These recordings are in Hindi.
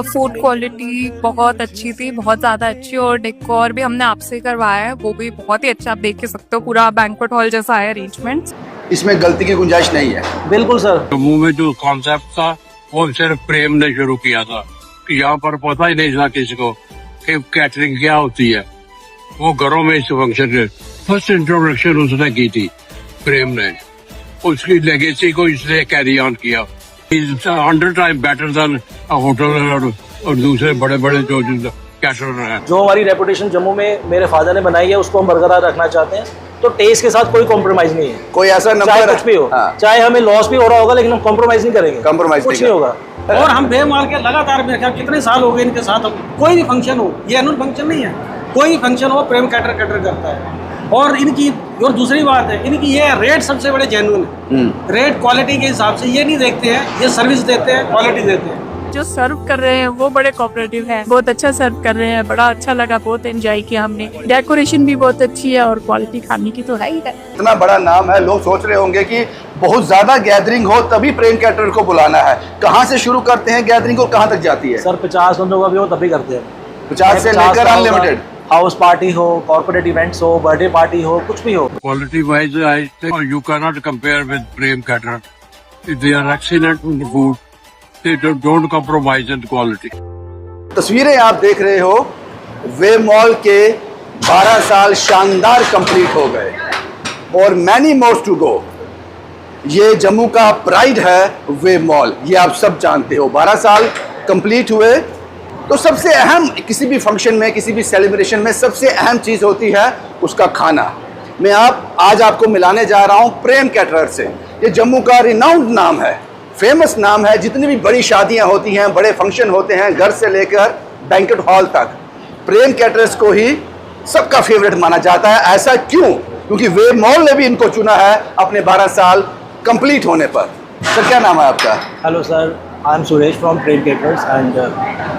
फूड क्वालिटी बहुत अच्छी थी, बहुत ज़्यादा अच्छी, और डेकोर भी हमने आपसे करवाया है, वो भी बहुत ही अच्छा। आप देख के सकते हो, पूरा बैंक्वेट हॉल जैसा है अरेंजमेंट। इसमें गलती की गुंजाइश नहीं है। बिल्कुल सर। जम्मू में जो कॉन्सेप्ट था वो सिर्फ प्रेम ने शुरू किया था कि यहाँ पर पता ही नहीं था किसी को कि कैटरिंग क्या होती है। वो घरों में इस फंक्शन के फर्स्ट इंट्रोडक्शन उसने की थी प्रेम ने, उसकी लेगेसी को इसने कैरी ऑन किया। 100 टाइम बेटर देन होटल और दूसरे बड़े बड़े जो कैटरर हैं। जो हमारी रेपुटेशन जम्मू में मेरे फादर ने बनाई है उसको हम बरकरार रखना चाहते हैं, तो टेस्ट के साथ कोई कॉम्प्रोमाइज नहीं है। कोई ऐसा चाहे नंबर कुछ भी हो, हाँ। चाहे हमें लॉस भी हो रहा होगा, लेकिन हम कॉम्प्रोमाइज नहीं करेंगे। कॉम्प्रोमाइज कुछ नहीं होगा। और हम बेमाल के लगातार मेरे ख्याल कितने साल हो गए इनके साथ। कोई भी फंक्शन हो, ये अनुल फंक्शन नहीं है, कोई भी फंक्शन हो प्रेम कैटर करता है। और इनकी और दूसरी बात है, इनकी ये रेट सबसे बड़े जेन्युइन है। रेट क्वालिटी के हिसाब से ये नहीं देखते हैं, ये सर्विस देते हैं, क्वालिटी देते हैं। जो सर्व कर रहे हैं वो बड़े कोऑपरेटिव है, बहुत अच्छा सर्व कर रहे हैं, बड़ा अच्छा लगा, बहुत एंजॉय किया हमने। डेकोरेशन भी बहुत अच्छी है और क्वालिटी खाने की तो है ही है। इतना बड़ा नाम है, लोग सोच रहे होंगे कि बहुत ज्यादा गैदरिंग हो तभी प्रेम कैटरर को बुलाना है। कहाँ से शुरू करते हैं गैदरिंग और कहाँ तक जाती है? सर 50 बंदों का भी हो तभी करते हैं। 50 से लेकर अनलिमिटेड। हाउस पार्टी हो, कॉर्पोरेट इवेंट्स हो, बर्थडे पार्टी हो, कुछ भी हो। Quality wise, I think you cannot compare with Prem Caterer. They are excellent in the food. They don't compromise in quality. तस्वीरें आप देख रहे हो, वे मॉल के 12 साल शानदार कंप्लीट हो गए और मैनी मोर्स टू गो। ये जम्मू का प्राइड है वे मॉल, ये आप सब जानते हो। 12 साल कंप्लीट हुए तो सबसे अहम किसी भी फंक्शन में, किसी भी सेलिब्रेशन में सबसे अहम चीज़ होती है उसका खाना। मैं आज आपको मिलाने जा रहा हूँ प्रेम कैटरर से। ये जम्मू का रिनाउंड नाम है, फेमस नाम है। जितनी भी बड़ी शादियाँ होती हैं, बड़े फंक्शन होते हैं, घर से लेकर बैंक्वेट हॉल तक, प्रेम कैटरर्स को ही सबका फेवरेट माना जाता है। ऐसा क्यों? क्योंकि वे मॉल ने भी इनको चुना है अपने 12 साल कंप्लीट होने पर। सर क्या नाम है आपका? Hello sir, I am Suresh from Prem caterers and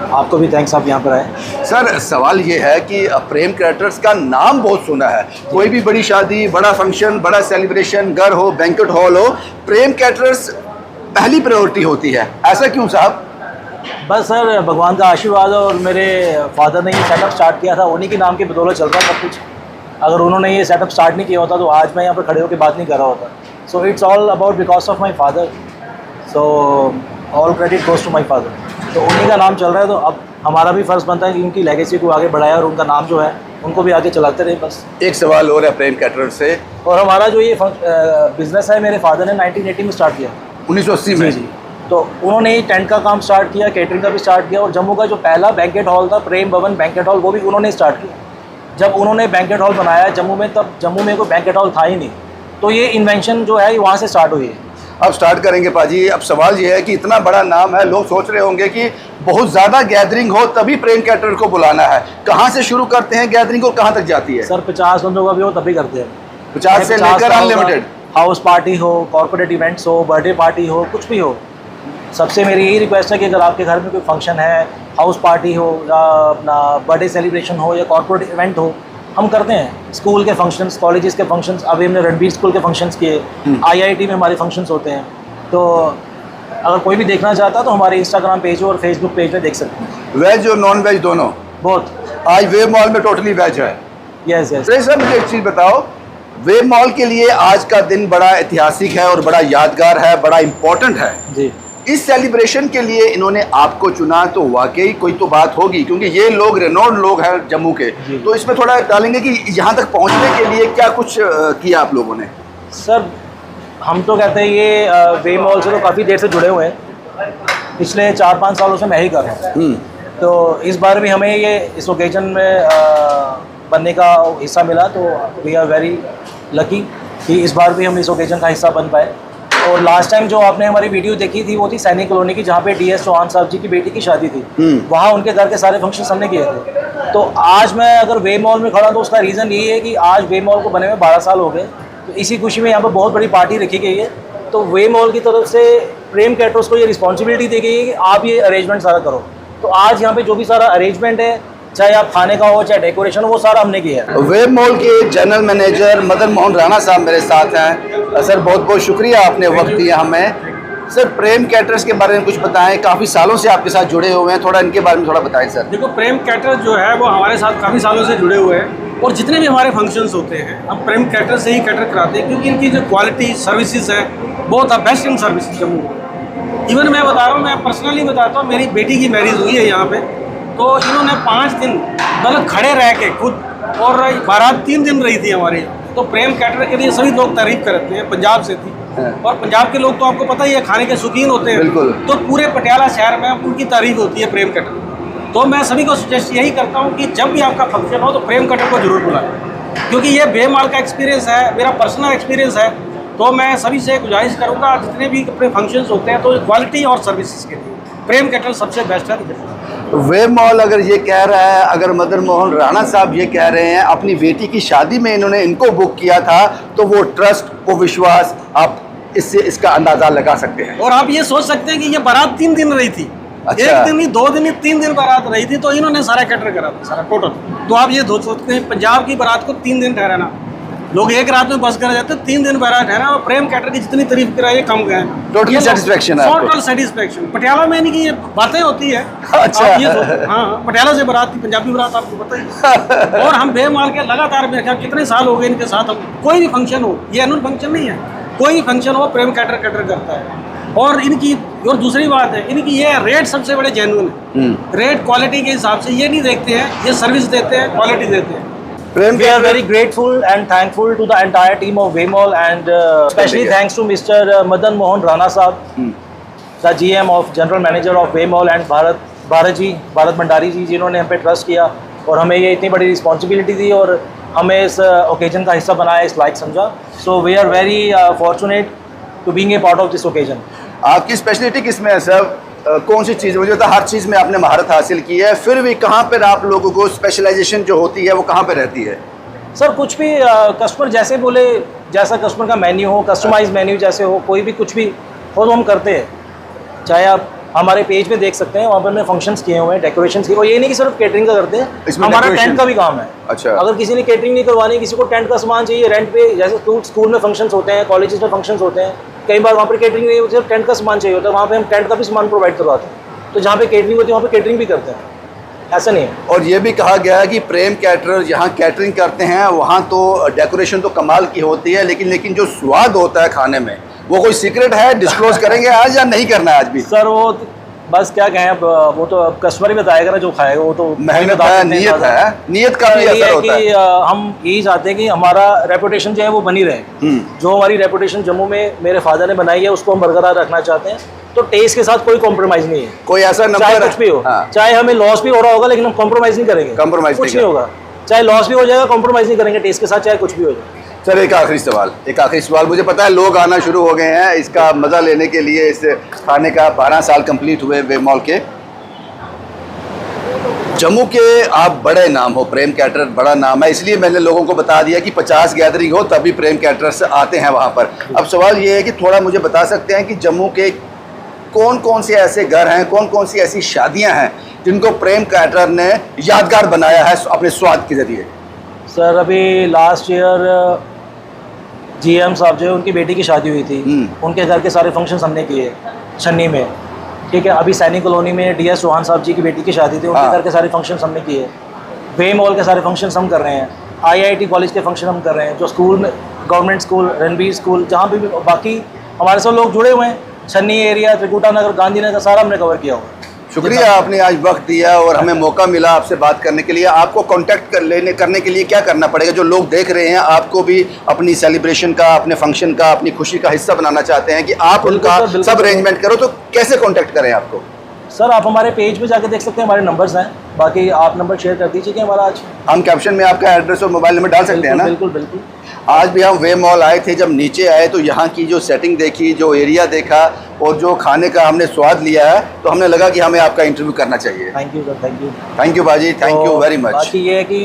आपको भी थैंक्स, आप यहाँ पर आए। सर सवाल ये है कि प्रेम कैटरर्स का नाम बहुत सुना है, कोई भी बड़ी शादी, बड़ा फंक्शन, बड़ा सेलिब्रेशन, घर हो, बैंक्वेट हॉल हो, प्रेम कैटरर्स पहली प्रायोरिटी होती है। ऐसा क्यों साहब? बस सर भगवान का आशीर्वाद है और मेरे फादर ने ये सेटअप स्टार्ट किया था, उन्हीं के नाम की बदौलत चल रहा सब कुछ। अगर उन्होंने ये सेटअप स्टार्ट नहीं किया होता तो आज मैं यहाँ पर खड़े होकर बात नहीं कर रहा होता। So it's all about because of my father, so all credit goes to my father. तो उन्हीं का नाम चल रहा है, तो अब हमारा भी फ़र्ज़ बनता है कि उनकी लेगेसी को आगे बढ़ाया और उनका नाम जो है उनको भी आगे चलाते रहे। बस एक सवाल और है प्रेम कैटरर से। और हमारा जो ये बिज़नेस है मेरे फादर ने 1980 में स्टार्ट किया, 1980 में। जी। तो उन्होंने ही टेंट का काम स्टार्ट किया, केटरिंग का भी स्टार्ट किया, और जम्मू का जो पहला बैंक्वेट हॉल था प्रेम भवन बैंक्वेट हॉल, वो भी उन्होंने स्टार्ट किया। जब उन्होंने बैंक्वेट हॉल बनाया जम्मू में, तब जम्मू में कोई बैंक्वेट हॉल था ही नहीं, तो ये इन्वेंशन जो है वहाँ से स्टार्ट हुई है। अब स्टार्ट करेंगे पाजी। अब सवाल ये है कि इतना बड़ा नाम है, लोग सोच रहे होंगे कि बहुत ज़्यादा गैदरिंग हो तभी प्रेम कैटरर को बुलाना है। कहाँ से शुरू करते हैं गैदरिंग और कहाँ तक जाती है? सर 50 बंदों का भी हो तभी करते हैं। 50 से लेकर अनलिमिटेड। हाउस पार्टी हो, कॉर्पोरेट इवेंट्स हो, बर्थडे पार्टी हो, कुछ भी हो। सबसे मेरी यही रिक्वेस्ट है कि अगर आपके घर में कोई फंक्शन है, हाउस पार्टी हो या अपना बर्थडे सेलिब्रेशन हो या कॉर्पोरेट इवेंट हो, हम करते हैं। स्कूल के फंक्शंस, कॉलेजेस के फंक्शंस, अभी हमने रणबीर स्कूल के फंक्शंस किए, IIT में हमारे फंक्शंस होते हैं। तो अगर कोई भी देखना चाहता है तो हमारे इंस्टाग्राम पेज और फेसबुक पेज में देख सकते हैं। वेज और नॉन वेज दोनों? बहुत। आज वे मॉल में टोटली वेज है। Yes yes. सर मुझे एक चीज़ बताओ, वे मॉल के लिए आज का दिन बड़ा ऐतिहासिक है और बड़ा यादगार है, बड़ा इम्पोर्टेंट है जी। इस सेलिब्रेशन के लिए इन्होंने आपको चुना, तो वाकई कोई तो बात होगी, क्योंकि ये लोग रेनोल्ड लोग हैं जम्मू के। तो इसमें थोड़ा डालेंगे कि यहाँ तक पहुँचने के लिए क्या कुछ किया आप लोगों ने? सर हम तो कहते हैं ये वे मॉल से तो काफ़ी देर से जुड़े हुए हैं, पिछले 4-5 सालों से मैं ही कर रहा हूँ। तो इस बार भी हमें ये इस ओकेजन में बनने का हिस्सा मिला, तो वी आर वेरी लकी कि इस बार भी हम इस ओकेजन का हिस्सा बन पाए। और लास्ट टाइम जो आपने हमारी वीडियो देखी थी वो थी सैनिक कॉलोनी की, जहाँ पे DS चौहान साहब जी की बेटी की शादी थी। वहाँ उनके घर के सारे फंक्शन हमने किए थे। तो आज मैं अगर वे मॉल में खड़ा तो उसका रीज़न यही है कि आज वे मॉल को बने हुए 12 साल हो गए, तो इसी खुशी में यहाँ पर बहुत बड़ी पार्टी रखी गई है। तो वे मॉल की तरफ से प्रेम कैटरर्स को ये रिस्पॉन्सिबिलिटी दी गई है कि आप ये अरेंजमेंट सारा करो। तो आज यहाँ पे जो भी सारा अरेंजमेंट है, चाहे आप खाने का हो चाहे डेकोरेशन हो, वो सारा हमने किया है। वेब मॉल के जनरल मैनेजर मदन मोहन राणा साहब मेरे साथ हैं। सर बहुत बहुत शुक्रिया, आपने वक्त दिया हमें। सर प्रेम कैटरर्स के बारे में कुछ बताएं, काफ़ी सालों से आपके साथ जुड़े हुए हैं, थोड़ा इनके बारे में थोड़ा बताएं सर। देखो प्रेम कैटरर्स जो है वो हमारे साथ काफ़ी सालों से जुड़े हुए हैं और जितने भी हमारे फंक्शंस होते हैं हम प्रेम कैटरर्स से ही कैटर कराते हैं, क्योंकि इनकी जो क्वालिटी सर्विसेज है बहुत बेस्ट इन सर्विस जम्मू में। इवन मैं बता रहा हूँ, मैं पर्सनली बताता हूँ, मेरी बेटी की मैरिज हुई है यहाँ पे, तो इन्होंने 5 दिन मतलब खड़े रह के खुद, और बारात 3 दिन रही थी हमारी। तो प्रेम कैटर के लिए सभी लोग तारीफ करते हैं, पंजाब से थी और पंजाब के लोग तो आपको पता ही है खाने के शौकीन होते हैं, बिल्कुल। तो पूरे पटियाला शहर में उनकी तारीफ होती है प्रेम कैटर। तो मैं सभी को सजेस्ट यही करता हूँ कि जब भी आपका फंक्शन हो तो प्रेम कैटर को जरूर बुलाएं, क्योंकि ये बेमाल का एक्सपीरियंस है, मेरा पर्सनल एक्सपीरियंस है। तो मैं सभी से गुजारिश करूँगा जितने भी अपने फंक्शंस होते हैं तो क्वालिटी और सर्विसेज के लिए प्रेम कैटर सबसे बेस्ट है। वे मॉल अगर ये कह रहा है, अगर मदन मोहन राणा साहब ये कह रहे हैं अपनी बेटी की शादी में इन्होंने इनको बुक किया था, तो वो ट्रस्ट, वो विश्वास, आप इससे इसका अंदाजा लगा सकते हैं। और आप ये सोच सकते हैं कि ये बारात 3 दिन रही थी। अच्छा। 1 दिन नहीं, 2 दिन नहीं, 3 दिन बारात रही थी, तो इन्होंने सारा कैटर करा था, सारा टोटल। तो आप ये सोचते हैं पंजाब की बारात को 3 दिन ठहराना, लोग एक रात में बस कर जाते हैं, 3 दिन बारात ठहरा, और प्रेम कैटर की जितनी तारीफ कराई कम गए। Totally satisfaction है आपको? Total satisfaction. पटियाला में नहीं कि ये बातें होती है। अच्छा। आप ये हाँ, पटियाला से बारात थी, पंजाबी बारात आपको पता ही। और हम बेमाल के लगातार मेरे ख्याल कितने साल हो गए इनके साथ, हम कोई भी फंक्शन हो, ये एनुअल फंक्शन नहीं है, कोई भी फंक्शन हो प्रेम कैटर करता है। और इनकी और दूसरी बात है, इनकी ये रेट सबसे बड़े जेन्युइन है। रेट क्वालिटी के हिसाब से ये नहीं देखते हैं, ये सर्विस देते हैं, क्वालिटी देते हैं। प्रेम We are very grateful and thankful to the entire team of Waymall, and especially thanks to Mr. Madan Mohan Rana Saab, the GM of General Manager of Waymall, and Bharat Bhandari जी, जिन्होंने हम पे ट्रस्ट किया और हमें ये इतनी बड़ी रिस्पॉन्सिबिलिटी दी और हमें इस ओकेजन का हिस्सा बनाया, इस लायक समझा। So we are very fortunate to being a part of this occasion. आपकी स्पेशलिटी किस में है सर? कौन सी चीज़? मुझे तो हर चीज़ में आपने महारत हासिल की है, फिर भी कहाँ पर आप लोगों को स्पेशलाइजेशन जो होती है वो कहाँ पर रहती है? सर कुछ भी कस्टमर जैसे बोले, जैसा कस्टमर का मेन्यू हो, कस्टमाइज मेन्यू जैसे हो, कोई भी कुछ भी हो तो हम करते हैं। चाहे आप हमारे पेज पे देख सकते हैं, वहाँ पर हमने फंक्शंस किए हुए हैं, डेकोरेशन किए, और ये नहीं कि सिर्फ केटरिंग का करते हैं, इसमें हमारा decoration- टेंट का भी काम है। अच्छा। अगर किसी ने केटरिंग नहीं करवानी, किसी को टेंट का सामान चाहिए रेंट पे, जैसे स्कूल में फंक्शंस होते हैं, कॉलेजेस में फंक्शंस होते हैं, कई बार वहाँ पर केटरिंग नहीं होती, सिर्फ टेंट का सामान चाहिए होता है, वहाँ पर हम टेंट का भी सामान प्रोवाइड करवाते हैं। तो जहाँ पे केटरिंग होती है वहाँ पे केटरिंग भी करते हैं, ऐसा नहीं है। और ये भी कहा गया है कि प्रेम कैटरर जहाँ कैटरिंग करते हैं वहाँ तो डेकोरेशन तो कमाल की होती है, लेकिन जो स्वाद होता है खाने में वो कोई सीक्रेट है, डिस्क्लोज करेंगे आज या नहीं करना है आज भी? सर वो बस क्या कहें, अब वो तो अब कस्टमर ही बताएगा ना, जो खाएगा वो तो मेहनत है, नीयत है, नीयत का भी असर होता है। हम यही चाहते हैं कि हमारा रेपुटेशन जो है वो बनी रहे। जो हमारी रेपुटेशन जम्मू में मेरे फादर ने बनाई है उसको हम बरकरार रखना चाहते हैं। तो टेस्ट के साथ कोई कॉम्प्रोमाइज नहीं है, कोई ऐसा चाहे नंबर कुछ भी हो, हाँ। चाहे हमें लॉस भी हो रहा होगा लेकिन हम कॉम्प्रोमाइज नहीं करेंगे, Compromise कुछ नहीं नहीं होगा, चाहे लॉस भी हो जाएगा, कॉम्प्रोमाइज नहीं करेंगे टेस्ट के साथ, चाहे कुछ भी हो जाए। सर एक आखिरी सवाल, मुझे पता है लोग आना शुरू हो गए हैं इसका मज़ा लेने के लिए, इस खाने का 12 साल कंप्लीट हुए वे मॉल के। जम्मू के आप बड़े नाम हो, प्रेम कैटरर बड़ा नाम है, इसलिए मैंने लोगों को बता दिया कि 50 गैदरिंग हो तभी प्रेम कैटरर्स आते हैं वहाँ पर। अब सवाल ये है कि थोड़ा मुझे बता सकते हैं कि जम्मू के कौन कौन से ऐसे घर हैं, कौन कौन सी ऐसी शादियाँ हैं जिनको प्रेम कैटरर ने यादगार बनाया है अपने स्वाद के ज़रिए? सर अभी लास्ट ईयर GM साहब जो है उनकी बेटी की शादी हुई थी, उनके घर के सारे फंक्शंस हमने किए छन्नी में, ठीक है। अभी सैनिक कॉलोनी में DS चौहान साहब जी की बेटी की शादी थी, उनके घर के सारे फंक्शंस हमने किए। वे मॉल के सारे फंक्शंस हम कर रहे हैं, IIT कॉलेज के फंक्शन हम कर रहे हैं, जो स्कूल में गवर्नमेंट स्कूल, रणबीर स्कूल, जहाँ भी बाकी हमारे साथ लोग जुड़े हुए हैं, छन्नी एरिया, त्रिकुटा नगर, गांधी नगर, सारा हमने कवर किया हुआ है। शुक्रिया, आपने आज वक्त दिया और हमें मौका मिला आपसे बात करने के लिए। आपको कांटेक्ट करने के लिए क्या करना पड़ेगा? जो लोग देख रहे हैं आपको भी अपनी सेलिब्रेशन का, अपने फंक्शन का, अपनी खुशी का हिस्सा बनाना चाहते हैं कि आप बिल्कुल उनका सर, बिल्कुल सब सर। अरेंजमेंट करो, तो कैसे कांटेक्ट करें आपको? सर आप हमारे पेज पे जाके देख सकते हैं, हमारे नंबर्स हैं, बाकी आप नंबर शेयर कर दीजिए कि हमारा आज हम कैप्शन में आपका एड्रेस और मोबाइल नंबर डाल सकते हैं ना? बिल्कुल बिल्कुल। आज भी हम वे मॉल आए थे, जब नीचे आए तो यहाँ की जो सेटिंग देखी, जो एरिया देखा और जो खाने का हमने स्वाद लिया है, तो हमें लगा कि हमें आपका इंटरव्यू करना चाहिए। Thank you sir, thank you. Thank you बाजी, थैंक यू वेरी मच। बाकी ये है कि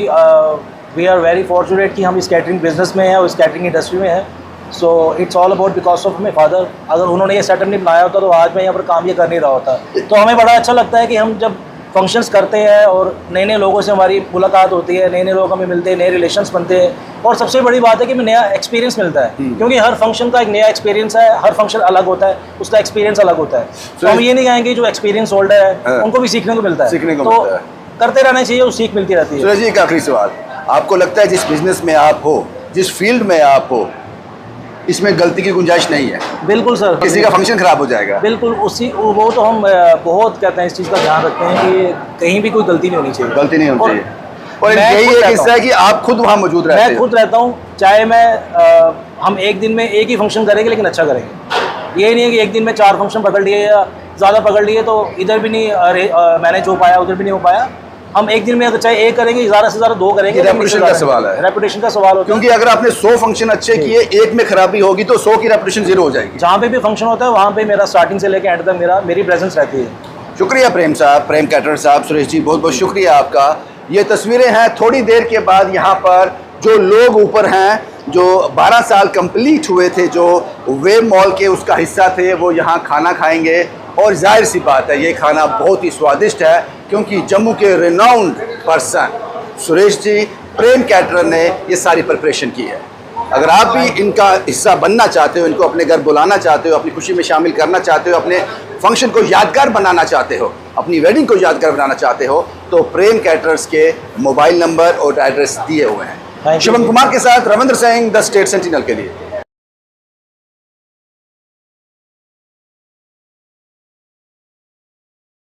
वी आर वेरी फॉर्चुनेट कि हम इस कैटरिंग बिजनेस में हैं और इस कैटरिंग इंडस्ट्री में हैं। सो it's all about because of my father. अगर उन्होंने ये सेटअप नहीं बनाया होता तो आज मैं यहाँ पर काम ये कर नहीं रहा होता। तो हमें बड़ा अच्छा लगता है कि हम जब फंक्शंस करते हैं और नए नए लोगों से हमारी मुलाकात होती है, नए नए लोग हमें मिलते हैं, नए रिलेशंस बनते हैं और सबसे बड़ी बात है कि हमें नया एक्सपीरियंस मिलता है क्योंकि हर फंक्शन का एक नया एक्सपीरियंस है, हर फंक्शन अलग होता है, उसका एक्सपीरियंस अलग होता है। तो हम ये नहीं कहेंगे जो एक्सपीरियंस होल्डर है उनको भी सीखने को मिलता है, सीखने को तो मिलता है। करते रहना चाहिए, वो सीख मिलती रहती है। सुरेश जी, एक आखिरी सवाल, आपको लगता है जिस बिजनेस में आप हो, जिस फील्ड में आप हो, इसमें गलती की गुंजाइश नहीं है? बिल्कुल सर, किसी का फंक्शन खराब हो जाएगा? बिल्कुल उसी वो तो हम बहुत कहते हैं इस चीज़ का ध्यान रखते हैं कि कहीं भी कोई गलती नहीं होनी चाहिए, गलती नहीं होनी और चाहिए। और मैं यही खुद एक रहता हिस्सा है कि आप खुद वहाँ मौजूद रहते मैं हैं। खुद रहता हूँ, चाहे मैं हम एक दिन में एक ही फंक्शन करेंगे लेकिन अच्छा करेंगे। ये नहीं है कि एक दिन में 4 फंक्शन पकड़ लिए या ज़्यादा पकड़ लिए तो इधर भी नहीं मैनेज हो पाया, उधर भी नहीं हो पाया। हम एक दिन में अगर चाहे एक करेंगे, ज़्यादा से ज़्यादा 2 करेंगे। रेपुटेशन का सवाल है, रेपुटेशन का सवाल होता है, क्योंकि अगर आपने 100 फंक्शन अच्छे किए, एक में खराबी होगी तो 100 की रेपुटेशन जीरो हो जाएगी। जहाँ पे भी फंक्शन होता है वहाँ पे मेरा स्टार्टिंग से लेकर एंड तक मेरी प्रेजेंस रहती है। शुक्रिया प्रेम साहब, प्रेम कैटरर साहब, सुरेश जी, बहुत बहुत शुक्रिया आपका। ये तस्वीरें हैं थोड़ी देर के बाद यहाँ पर जो लोग ऊपर हैं, जो 12 साल कंप्लीट हुए थे, जो वेव मॉल के उसका हिस्सा थे, वो यहाँ खाना खाएंगे और जाहिर सी बात है ये खाना बहुत ही स्वादिष्ट है क्योंकि जम्मू के रिनाउंड पर्सन सुरेश जी, प्रेम कैटरर ने ये सारी प्रिपरेशन की है। अगर आप भी इनका हिस्सा बनना चाहते हो, इनको अपने घर बुलाना चाहते हो, अपनी खुशी में शामिल करना चाहते हो, अपने फंक्शन को यादगार बनाना चाहते हो, अपनी वेडिंग को यादगार बनाना चाहते हो, तो प्रेम कैटरर्स के मोबाइल नंबर और एड्रेस दिए हुए हैं। Thank you. शुभम कुमार के साथ Ravindra Singh, the state sentinel के लिए।